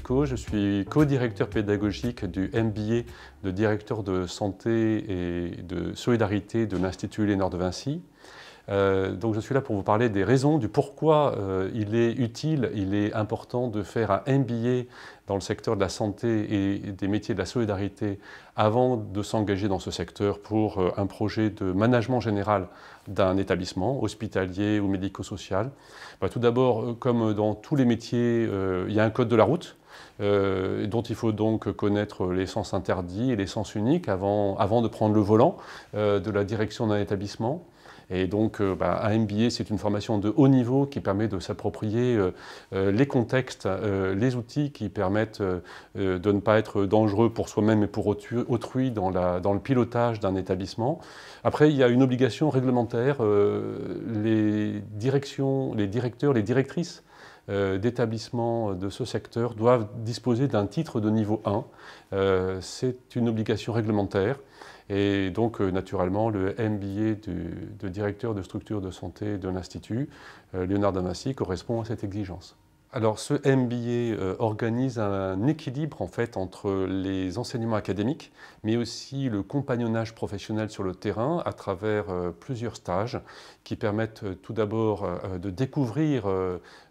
Francisco, je suis co-directeur pédagogique du MBA de directeur de santé et de solidarité de l'Institut Léonard de Vinci. Donc je suis là pour vous parler des raisons, du pourquoi il est utile, il est important de faire un MBA dans le secteur de la santé et des métiers de la solidarité avant de s'engager dans ce secteur pour un projet de management général d'un établissement hospitalier ou médico-social. Tout d'abord, comme dans tous les métiers, il y a un code de la route dont il faut donc connaître les sens interdits et les sens uniques avant de prendre le volant de la direction d'un établissement. Et donc, un MBA, c'est une formation de haut niveau qui permet de s'approprier les contextes, les outils qui permettent de ne pas être dangereux pour soi-même et pour autrui dans le pilotage d'un établissement. Après, il y a une obligation réglementaire. Les directions, les directeurs, les directrices d'établissements de ce secteur doivent disposer d'un titre de niveau 1. C'est une obligation réglementaire. Et donc, naturellement, le MBA de directeur de structure de santé de l'Institut Léonard de Vinci correspond à cette exigence. Alors, ce MBA organise un équilibre en fait entre les enseignements académiques, mais aussi le compagnonnage professionnel sur le terrain à travers plusieurs stages qui permettent tout d'abord de découvrir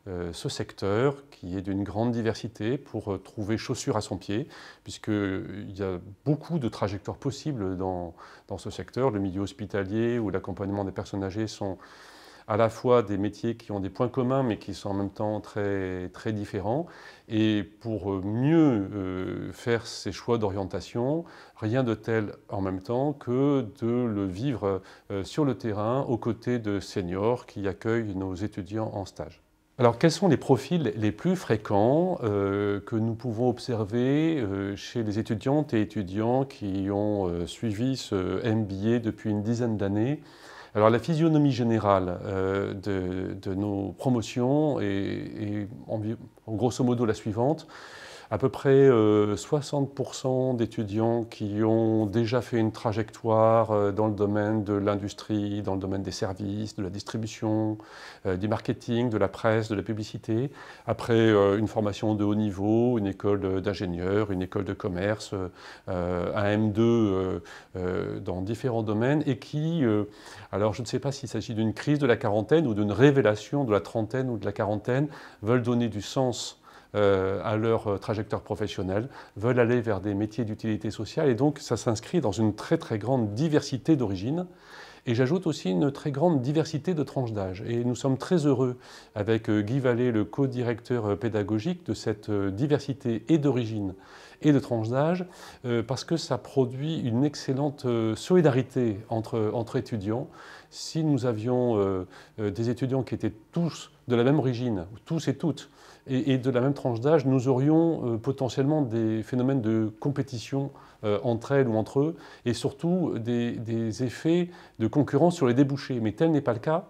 ce secteur qui est d'une grande diversité pour trouver chaussure à son pied, puisqu'il y a beaucoup de trajectoires possibles dans ce secteur. Le milieu hospitalier ou l'accompagnement des personnes âgées sont à la fois des métiers qui ont des points communs mais qui sont en même temps très, très différents. Et pour mieux faire ces choix d'orientation, rien de tel en même temps que de le vivre sur le terrain aux côtés de seniors qui accueillent nos étudiants en stage. Alors, quels sont les profils les plus fréquents que nous pouvons observer chez les étudiantes et étudiants qui ont suivi ce MBA depuis une dizaine d'années? Alors la physionomie générale de nos promotions est en grosso modo la suivante. À peu près 60% d'étudiants qui ont déjà fait une trajectoire dans le domaine de l'industrie, dans le domaine des services, de la distribution, du marketing, de la presse, de la publicité. Après une formation de haut niveau, une école d'ingénieur, une école de commerce, un M2 dans différents domaines et qui, alors je ne sais pas s'il s'agit d'une crise de la quarantaine ou d'une révélation de la trentaine ou de la quarantaine, veulent donner du sens à leur trajectoire professionnelle, veulent aller vers des métiers d'utilité sociale et donc ça s'inscrit dans une très très grande diversité d'origines. Et j'ajoute aussi une très grande diversité de tranches d'âge. Et nous sommes très heureux avec Guy Vallée, le co-directeur pédagogique, de cette diversité et d'origine et de tranches d'âge, parce que ça produit une excellente solidarité entre étudiants. Si nous avions des étudiants qui étaient tous de la même origine, tous et toutes, et de la même tranche d'âge, nous aurions potentiellement des phénomènes de compétition entre elles ou entre eux, et surtout des effets de concurrence sur les débouchés. Mais tel n'est pas le cas.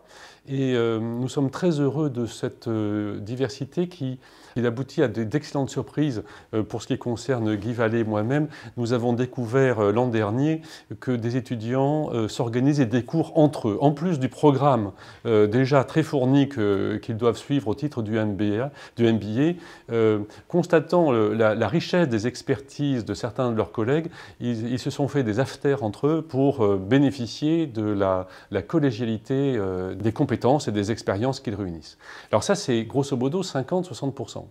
Et nous sommes très heureux de cette diversité qui aboutit à d'excellentes surprises pour ce qui concerne Guy Vallée et moi-même. Nous avons découvert l'an dernier que des étudiants s'organisaient des cours entre eux, en plus du programme déjà très fourni qu'ils doivent suivre au titre du MBA, constatant la richesse des expertises de certains de leurs collègues, ils se sont fait des afters entre eux pour bénéficier de la collégialité des compétences et des expériences qu'ils réunissent. Alors ça, c'est grosso modo 50-60%.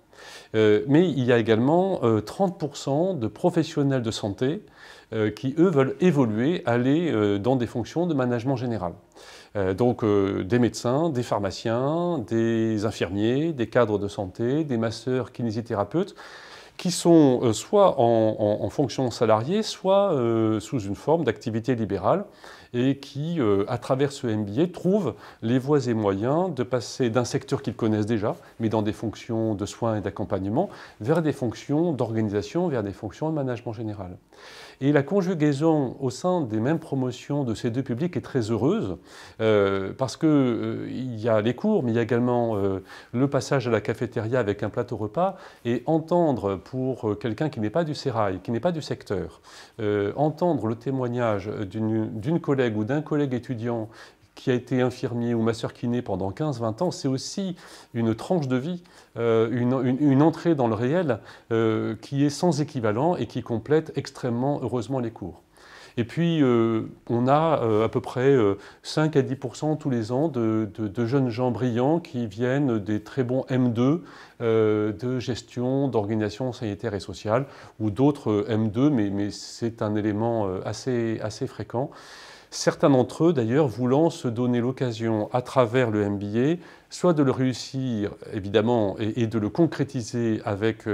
Mais il y a également 30% de professionnels de santé qui, eux, veulent évoluer, aller dans des fonctions de management général. Donc des médecins, des pharmaciens, des infirmiers, des cadres de santé, des masseurs, kinésithérapeutes, qui sont soit en fonction salariée, soit sous une forme d'activité libérale, et qui, à travers ce MBA, trouvent les voies et moyens de passer d'un secteur qu'ils connaissent déjà, mais dans des fonctions de soins et d'accompagnement, vers des fonctions d'organisation, vers des fonctions de management général. Et la conjugaison au sein des mêmes promotions de ces deux publics est très heureuse, parce qu'il y a les cours, mais il y a également le passage à la cafétéria avec un plateau repas, et entendre pour quelqu'un qui n'est pas du sérail, qui n'est pas du secteur, entendre le témoignage d'une collègue ou d'un collègue étudiant qui a été infirmier ou masseur kiné pendant 15-20 ans, c'est aussi une tranche de vie, une entrée dans le réel qui est sans équivalent et qui complète extrêmement heureusement les cours. Et puis, on a à peu près 5 à 10% tous les ans de jeunes gens brillants qui viennent des très bons M2 de gestion, d'organisation sanitaire et sociale, ou d'autres M2, mais c'est un élément assez fréquent. Certains d'entre eux, d'ailleurs, voulant se donner l'occasion, à travers le MBA, soit de le réussir, évidemment, et de le concrétiser avec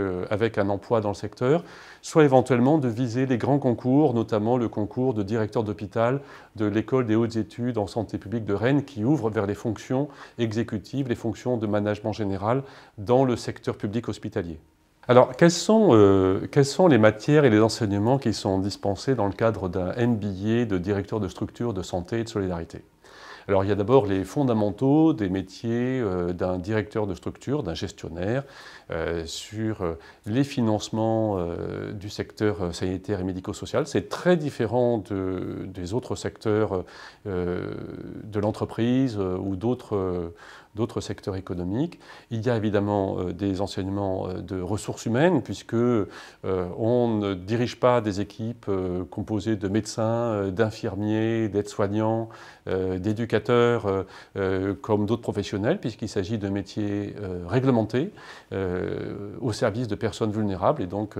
un emploi dans le secteur, soit éventuellement de viser les grands concours, notamment le concours de directeur d'hôpital de l'École des hautes études en santé publique de Rennes, qui ouvre vers les fonctions exécutives, les fonctions de management général dans le secteur public hospitalier. Alors, quelles sont les matières et les enseignements qui sont dispensés dans le cadre d'un MBA de directeur de structure de santé et de solidarité? Alors, il y a d'abord les fondamentaux des métiers d'un directeur de structure, d'un gestionnaire, sur les financements du secteur sanitaire et médico-social. C'est très différent des autres secteurs de l'entreprise ou d'autres secteurs économiques. Il y a évidemment des enseignements de ressources humaines, puisque on ne dirige pas des équipes composées de médecins, d'infirmiers, d'aides-soignants, d'éducateurs comme d'autres professionnels, puisqu'il s'agit de métiers réglementés au service de personnes vulnérables et donc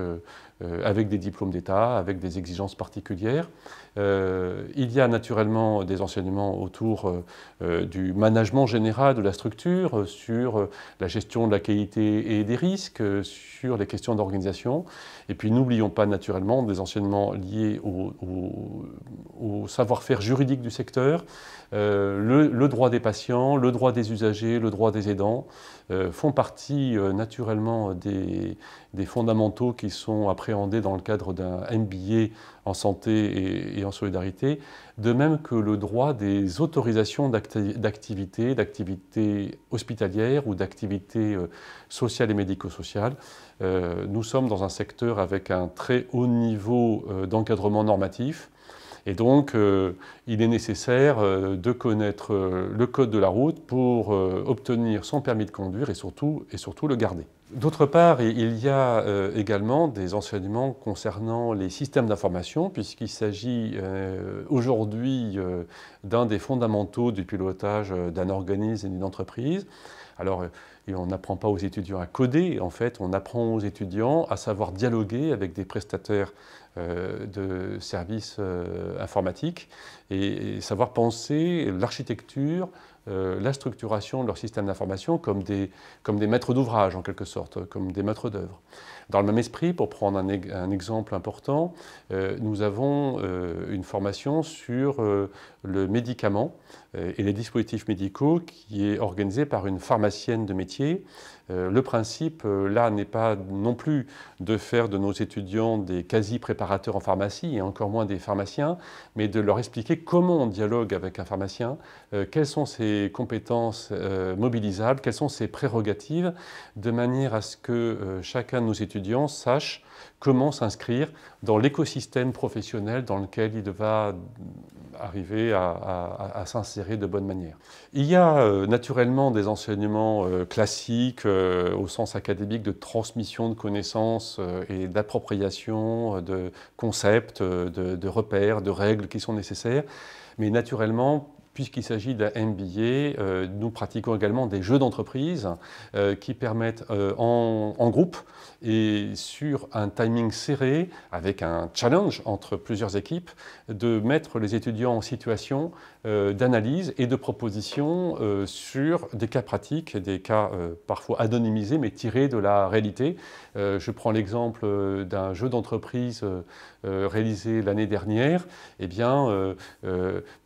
avec des diplômes d'État, avec des exigences particulières. Il y a naturellement des enseignements autour du management général de la structure, sur la gestion de la qualité et des risques, sur les questions d'organisation. Et puis n'oublions pas naturellement des enseignements liés au savoir-faire juridique du secteur, le droit des patients, le droit des usagers, le droit des aidants font partie naturellement des fondamentaux qui sont appréhendés dans le cadre d'un MBA en santé et en solidarité, de même que le droit des autorisations d'activités hospitalières ou d'activités sociales et médico-sociales. Nous sommes dans un secteur avec un très haut niveau d'encadrement normatif. Et donc, il est nécessaire de connaître le code de la route pour obtenir son permis de conduire et surtout le garder. D'autre part, il y a également des enseignements concernant les systèmes d'information, puisqu'il s'agit aujourd'hui d'un des fondamentaux du pilotage d'un organisme et d'une entreprise. Alors, on n'apprend pas aux étudiants à coder, en fait, on apprend aux étudiants à savoir dialoguer avec des prestataires de services informatiques et savoir penser l'architecture, la structuration de leur système d'information comme des maîtres d'ouvrage, en quelque sorte, comme des maîtres d'œuvre. Dans le même esprit, pour prendre un exemple important, nous avons une formation sur le médicament et les dispositifs médicaux qui est organisée par une pharmacienne de métier. Le principe, là, n'est pas non plus de faire de nos étudiants des quasi-préparateurs en pharmacie, et encore moins des pharmaciens, mais de leur expliquer comment on dialogue avec un pharmacien, quelles sont ses compétences mobilisables, quelles sont ses prérogatives, de manière à ce que chacun de nos étudiants sache comment s'inscrire dans l'écosystème professionnel dans lequel il va arriver à s'insérer de bonne manière. Il y a naturellement des enseignements classiques au sens académique de transmission de connaissances et d'appropriation de concepts, de repères, de règles qui sont nécessaires, mais naturellement, puisqu'il s'agit d'un MBA, nous pratiquons également des jeux d'entreprise qui permettent en groupe et sur un timing serré, avec un challenge entre plusieurs équipes, de mettre les étudiants en situation d'analyse et de proposition sur des cas pratiques, des cas parfois anonymisés mais tirés de la réalité. Je prends l'exemple d'un jeu d'entreprise réalisé l'année dernière. Eh bien,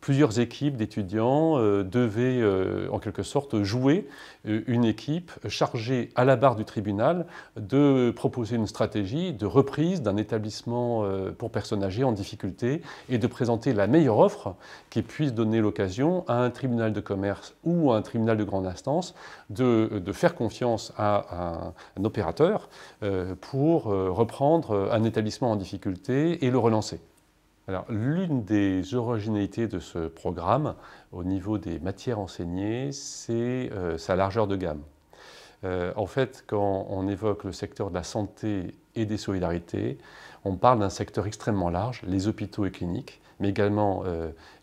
plusieurs équipes d'étudiants devaient en quelque sorte jouer une équipe chargée à la barre du tribunal de proposer une stratégie de reprise d'un établissement pour personnes âgées en difficulté et de présenter la meilleure offre qui puisse donner l'occasion à un tribunal de commerce ou à un tribunal de grande instance de faire confiance à un opérateur pour reprendre un établissement en difficulté et le relancer. Alors, l'une des originalités de ce programme, au niveau des matières enseignées, c'est sa largeur de gamme. En fait, quand on évoque le secteur de la santé et des solidarités, on parle d'un secteur extrêmement large, les hôpitaux et cliniques, mais également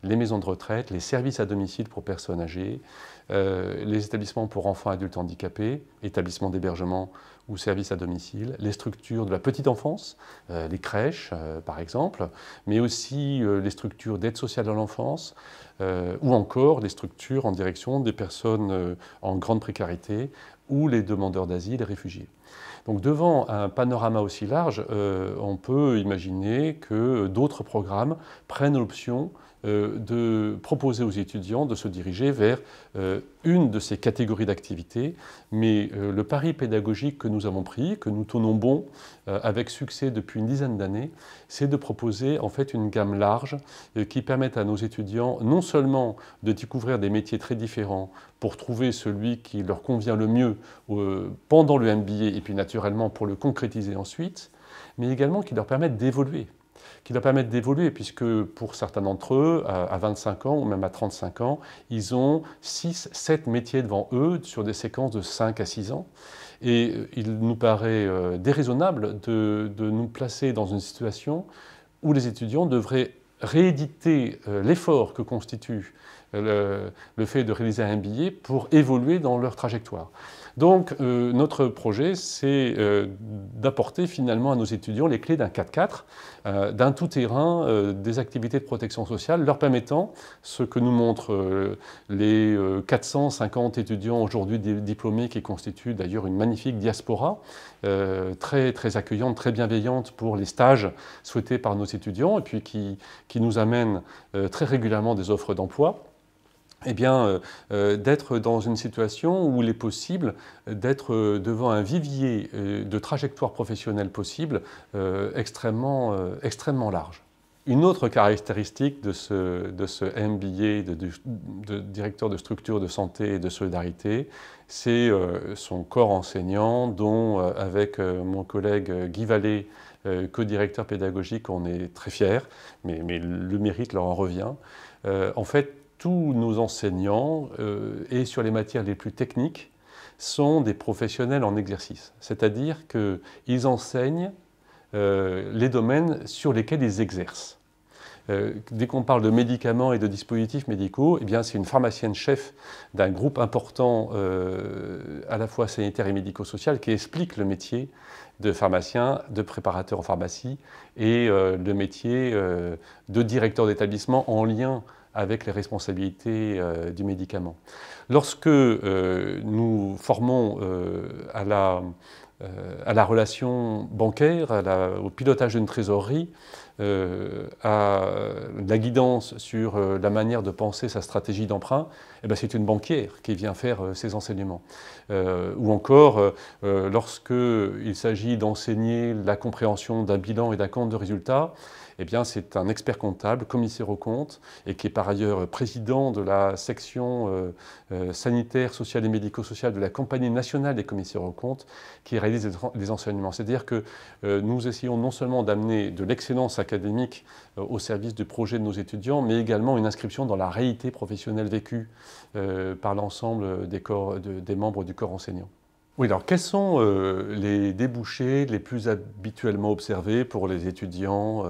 les maisons de retraite, les services à domicile pour personnes âgées, les établissements pour enfants et adultes handicapés, établissements d'hébergement ou services à domicile, les structures de la petite enfance, les crèches par exemple, mais aussi les structures d'aide sociale à l'enfance, ou encore les structures en direction des personnes en grande précarité ou les demandeurs d'asile et réfugiés. Donc devant un panorama aussi large, on peut imaginer que d'autres programmes prennent l'option de proposer aux étudiants de se diriger vers une de ces catégories d'activités. Mais le pari pédagogique que nous avons pris, que nous tenons bon avec succès depuis une dizaine d'années, c'est de proposer en fait une gamme large qui permette à nos étudiants non seulement de découvrir des métiers très différents pour trouver celui qui leur convient le mieux pendant le MBA et puis naturellement pour le concrétiser ensuite, mais également qui leur permettent d'évoluer. Puisque pour certains d'entre eux, à 25 ans ou même à 35 ans, ils ont 6, 7 métiers devant eux sur des séquences de 5 à 6 ans. Et il nous paraît déraisonnable de nous placer dans une situation où les étudiants devraient rééditer l'effort que constitue le fait de réaliser un MBA pour évoluer dans leur trajectoire. Donc notre projet, c'est d'apporter finalement à nos étudiants les clés d'un 4x4, d'un tout-terrain des activités de protection sociale, leur permettant, ce que nous montrent les 450 étudiants aujourd'hui diplômés, qui constituent d'ailleurs une magnifique diaspora, très, très accueillante, très bienveillante pour les stages souhaités par nos étudiants, et puis qui nous amène très régulièrement des offres d'emploi. Eh bien, d'être dans une situation où il est possible d'être devant un vivier de trajectoires professionnelles possibles extrêmement large. Une autre caractéristique de ce MBA de directeur de structure de santé et de solidarité, c'est son corps enseignant dont, avec mon collègue Guy Vallée, co-directeur pédagogique, on est très fiers, mais le mérite leur en revient. En fait, tous nos enseignants, et sur les matières les plus techniques, sont des professionnels en exercice. C'est-à-dire qu'ils enseignent les domaines sur lesquels ils exercent. Dès qu'on parle de médicaments et de dispositifs médicaux, eh bien, c'est une pharmacienne chef d'un groupe important à la fois sanitaire et médico-social qui explique le métier de pharmacien, de préparateur en pharmacie et le métier de directeur d'établissement en lien avec les responsabilités du médicament. Lorsque nous formons à la relation bancaire, au pilotage d'une trésorerie, à la guidance sur la manière de penser sa stratégie d'emprunt, eh bien, c'est une banquière qui vient faire ces enseignements. Ou encore, lorsqu'il s'agit d'enseigner la compréhension d'un bilan et d'un compte de résultats, eh bien, c'est un expert comptable, commissaire aux comptes, et qui est par ailleurs président de la section sanitaire, sociale et médico-sociale de la Compagnie nationale des commissaires aux comptes, qui réalise les enseignements. C'est-à-dire que nous essayons non seulement d'amener de l'excellence académique au service du projet de nos étudiants, mais également une inscription dans la réalité professionnelle vécue par l'ensemble des membres du corps enseignant. Oui, alors quels sont les débouchés les plus habituellement observés pour les étudiants,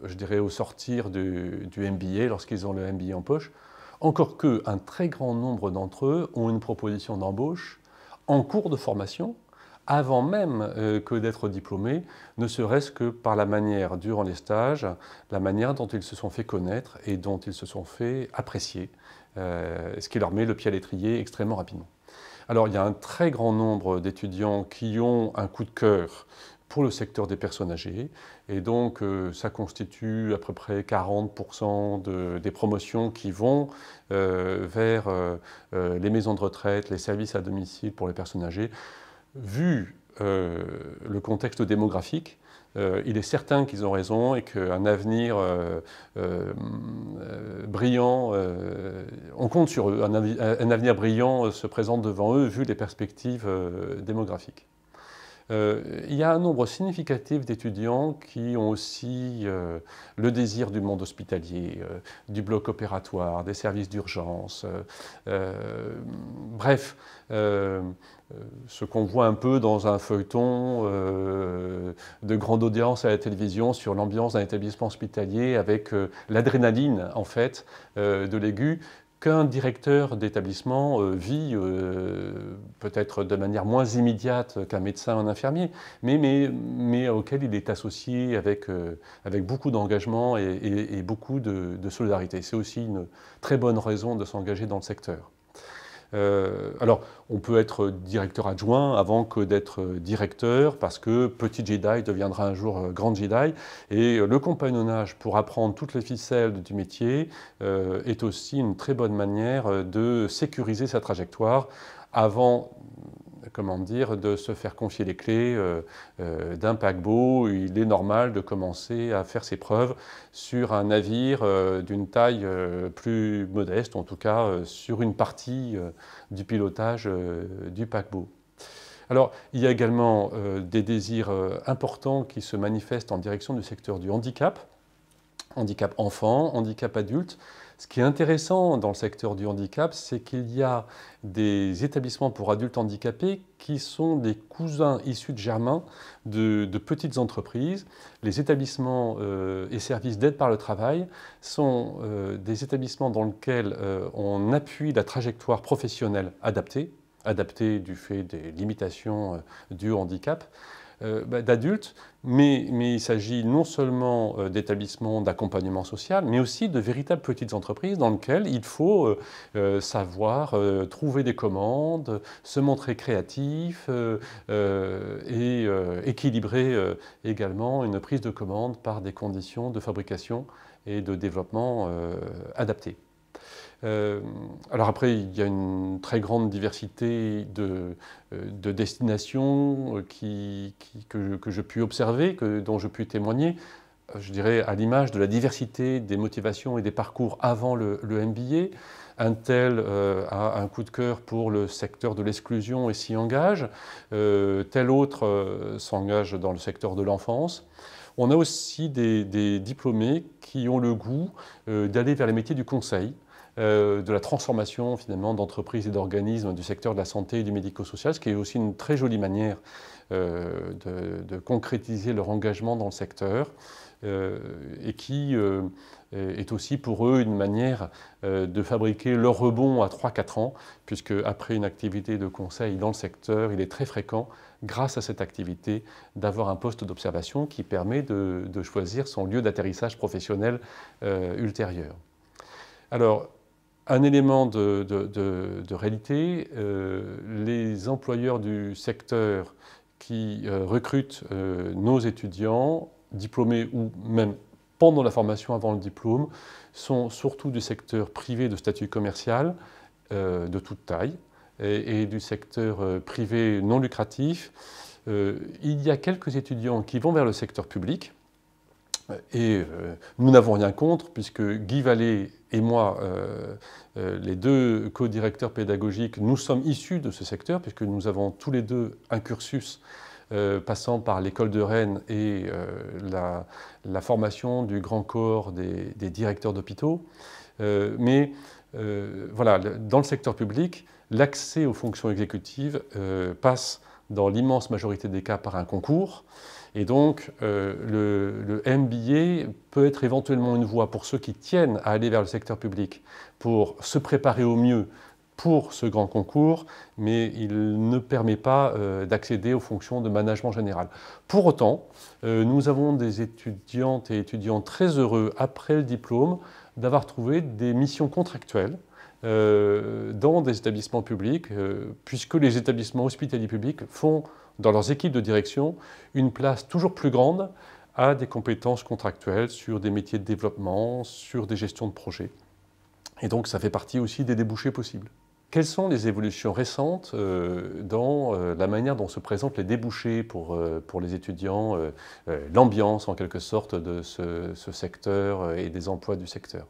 je dirais au sortir du MBA, lorsqu'ils ont le MBA en poche? Encore qu'un très grand nombre d'entre eux ont une proposition d'embauche en cours de formation, avant même que d'être diplômés, ne serait-ce que par la manière, durant les stages, la manière dont ils se sont fait connaître et dont ils se sont fait apprécier, ce qui leur met le pied à l'étrier extrêmement rapidement. Alors, il y a un très grand nombre d'étudiants qui ont un coup de cœur pour le secteur des personnes âgées, et donc ça constitue à peu près 40% des promotions qui vont vers les maisons de retraite, les services à domicile pour les personnes âgées. Vu le contexte démographique, il est certain qu'ils ont raison et qu'un avenir brillant, on compte sur eux, un avenir brillant se présente devant eux vu les perspectives démographiques. Il y a un nombre significatif d'étudiants qui ont aussi le désir du monde hospitalier, du bloc opératoire, des services d'urgence, bref, ce qu'on voit un peu dans un feuilleton de grande audience à la télévision sur l'ambiance d'un établissement hospitalier avec l'adrénaline en fait de l'aigu qu'un directeur d'établissement vit peut-être de manière moins immédiate qu'un médecin ou un infirmier, mais auquel il est associé avec beaucoup d'engagement et beaucoup de solidarité. C'est aussi une très bonne raison de s'engager dans le secteur. Alors, on peut être directeur adjoint avant que d'être directeur, parce que petit Jedi deviendra un jour grand Jedi. Et le compagnonnage pour apprendre toutes les ficelles du métier est aussi une très bonne manière de sécuriser sa trajectoire avant, comment dire, de se faire confier les clés d'un paquebot. Il est normal de commencer à faire ses preuves sur un navire d'une taille plus modeste, en tout cas sur une partie du pilotage du paquebot. Alors, il y a également des désirs importants qui se manifestent en direction du secteur du handicap enfant, handicap adulte. Ce qui est intéressant dans le secteur du handicap, c'est qu'il y a des établissements pour adultes handicapés qui sont des cousins issus de germains de petites entreprises. Les établissements et services d'aide par le travail sont des établissements dans lesquels on appuie la trajectoire professionnelle adaptée du fait des limitations dues au handicap, d'adultes, mais il s'agit non seulement d'établissements d'accompagnement social, mais aussi de véritables petites entreprises dans lesquelles il faut savoir trouver des commandes, se montrer créatif et équilibrer également une prise de commande par des conditions de fabrication et de développement adaptées. Alors après, il y a une très grande diversité de destinations que je puis observer, dont je puis témoigner. Je dirais à l'image de la diversité des motivations et des parcours avant le MBA. Un tel a un coup de cœur pour le secteur de l'exclusion et s'y engage. Tel autre s'engage dans le secteur de l'enfance. On a aussi des diplômés qui ont le goût d'aller vers les métiers du conseil, de la transformation finalement d'entreprises et d'organismes du secteur de la santé et du médico-social, ce qui est aussi une très jolie manière de concrétiser leur engagement dans le secteur et qui est aussi pour eux une manière de fabriquer leur rebond à 3-4 ans, puisque après une activité de conseil dans le secteur, il est très fréquent, grâce à cette activité, d'avoir un poste d'observation qui permet de choisir son lieu d'atterrissage professionnel ultérieur. Alors, un élément de réalité, les employeurs du secteur qui recrutent nos étudiants, diplômés ou même pendant la formation avant le diplôme, sont surtout du secteur privé de statut commercial de toute taille et du secteur privé non lucratif. Il y a quelques étudiants qui vont vers le secteur public. Et nous n'avons rien contre, puisque Guy Vallée et moi, les deux co-directeurs pédagogiques, nous sommes issus de ce secteur, puisque nous avons tous les deux un cursus passant par l'école de Rennes et la formation du grand corps des directeurs d'hôpitaux. Mais voilà, dans le secteur public, l'accès aux fonctions exécutives passe dans l'immense majorité des cas par un concours. Et donc, le MBA peut être éventuellement une voie pour ceux qui tiennent à aller vers le secteur public, pour se préparer au mieux pour ce grand concours, mais il ne permet pas d'accéder aux fonctions de management général. Pour autant, nous avons des étudiantes et étudiants très heureux, après le diplôme, d'avoir trouvé des missions contractuelles dans des établissements publics, puisque les établissements hospitaliers publics font, dans leurs équipes de direction, une place toujours plus grande à des compétences contractuelles sur des métiers de développement, sur des gestions de projets. Et donc ça fait partie aussi des débouchés possibles. Quelles sont les évolutions récentes dans la manière dont se présentent les débouchés pour les étudiants, l'ambiance en quelque sorte de ce secteur et des emplois du secteur?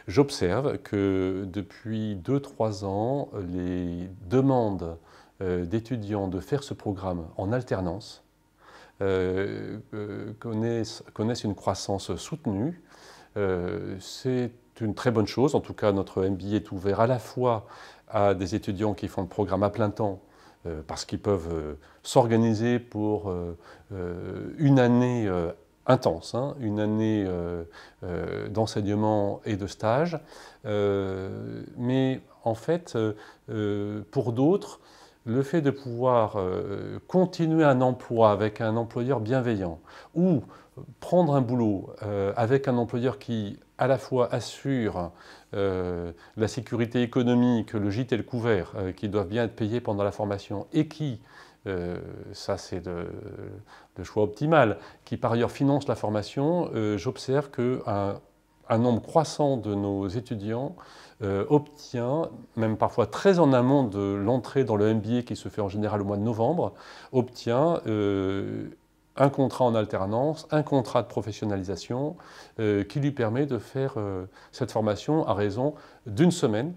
J'observe que depuis 2-3 ans, les demandes d'étudiants de faire ce programme en alternance connaissent une croissance soutenue. C'est une très bonne chose. En tout cas, notre MBA est ouvert à la fois à des étudiants qui font le programme à plein temps, parce qu'ils peuvent s'organiser pour une année intense, hein, une année d'enseignement et de stage. Mais en fait, pour d'autres, le fait de pouvoir continuer un emploi avec un employeur bienveillant ou prendre un boulot avec un employeur qui à la fois assure la sécurité économique, le gîte et le couvert, qui doivent bien être payés pendant la formation et qui, ça c'est le choix optimal, qui par ailleurs finance la formation, j'observe qu'un nombre croissant de nos étudiants obtient, même parfois très en amont de l'entrée dans le MBA qui se fait en général au mois de novembre, obtient un contrat en alternance, un contrat de professionnalisation qui lui permet de faire cette formation à raison d'une semaine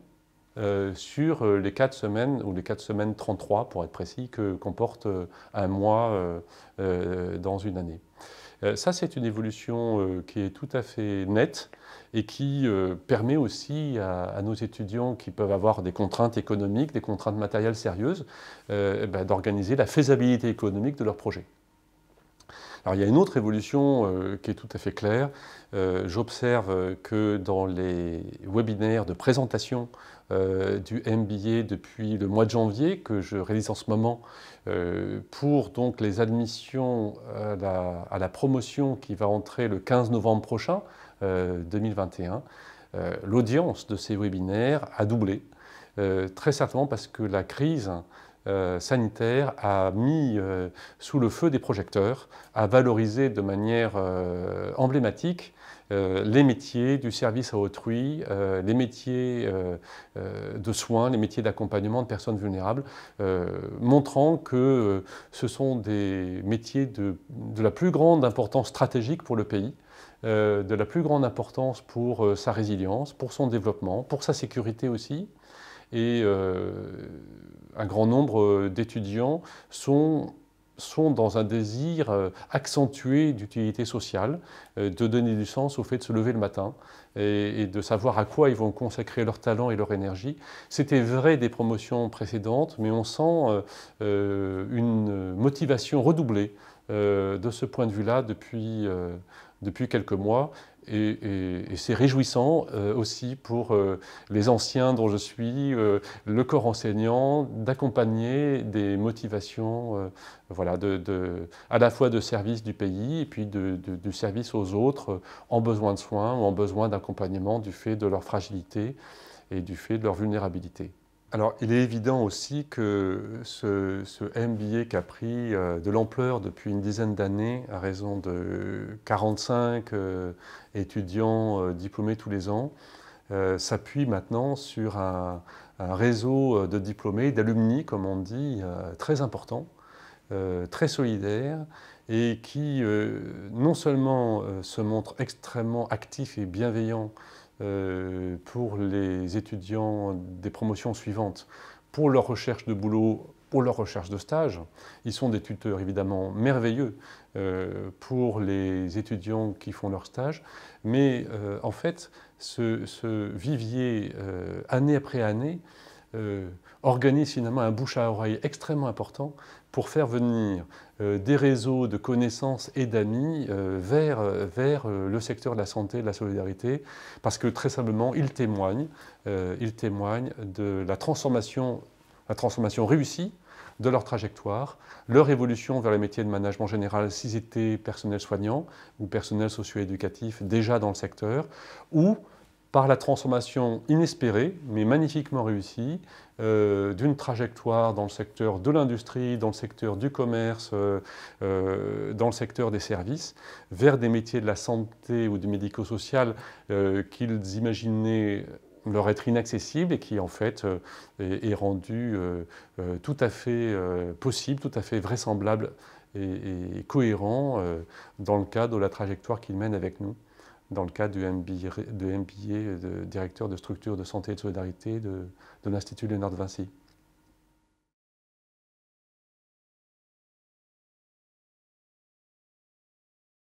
sur les 4 semaines, ou les 4 semaines 33 pour être précis, que comporte un mois dans une année. Ça, c'est une évolution qui est tout à fait nette et qui permet aussi à nos étudiants qui peuvent avoir des contraintes économiques, des contraintes matérielles sérieuses, d'organiser la faisabilité économique de leur projet. Alors il y a une autre évolution qui est tout à fait claire. J'observe que dans les webinaires de présentation du MBA depuis le mois de janvier, que je réalise en ce moment pour donc les admissions à la promotion qui va entrer le 15 novembre prochain, 2021, l'audience de ces webinaires a doublé, très certainement parce que la crise sanitaire a mis sous le feu des projecteurs, a valorisé de manière emblématique les métiers du service à autrui, les métiers de soins, les métiers d'accompagnement de personnes vulnérables, montrant que ce sont des métiers de la plus grande importance stratégique pour le pays, de la plus grande importance pour sa résilience, pour son développement, pour sa sécurité aussi. Et un grand nombre d'étudiants sont dans un désir accentué d'utilité sociale, de donner du sens au fait de se lever le matin et de savoir à quoi ils vont consacrer leur talent et leur énergie. C'était vrai des promotions précédentes, mais on sent une motivation redoublée de ce point de vue-là depuis quelques mois. Et c'est réjouissant aussi pour les anciens dont je suis, le corps enseignant, d'accompagner des motivations voilà, à la fois de service du pays et puis du service aux autres en besoin de soins ou en besoin d'accompagnement du fait de leur fragilité et du fait de leur vulnérabilité. Alors, il est évident aussi que ce MBA qui a pris de l'ampleur depuis une dizaine d'années, à raison de 45 étudiants diplômés tous les ans, s'appuie maintenant sur un réseau de diplômés, d'alumni, comme on dit, très important, très solidaire, et qui non seulement se montre extrêmement actif et bienveillant pour les étudiants des promotions suivantes, pour leur recherche de boulot, pour leur recherche de stage. Ils sont des tuteurs évidemment merveilleux pour les étudiants qui font leur stage, mais en fait, ce vivier, année après année, organise finalement un bouche à oreille extrêmement important pour faire venir des réseaux de connaissances et d'amis vers le secteur de la santé et de la solidarité, parce que très simplement, ils témoignent de la transformation réussie de leur trajectoire, leur évolution vers les métiers de management général s'ils étaient personnel soignant ou personnel socio-éducatif déjà dans le secteur, ou par la transformation inespérée, mais magnifiquement réussie, d'une trajectoire dans le secteur de l'industrie, dans le secteur du commerce, dans le secteur des services, vers des métiers de la santé ou du médico-social qu'ils imaginaient leur être inaccessible et qui en fait est rendu tout à fait possible, tout à fait vraisemblable et cohérent dans le cadre de la trajectoire qu'ils mènent avec nous, dans le cadre du MBA de directeur de structure de santé et de solidarité de l'Institut Léonard de Vinci.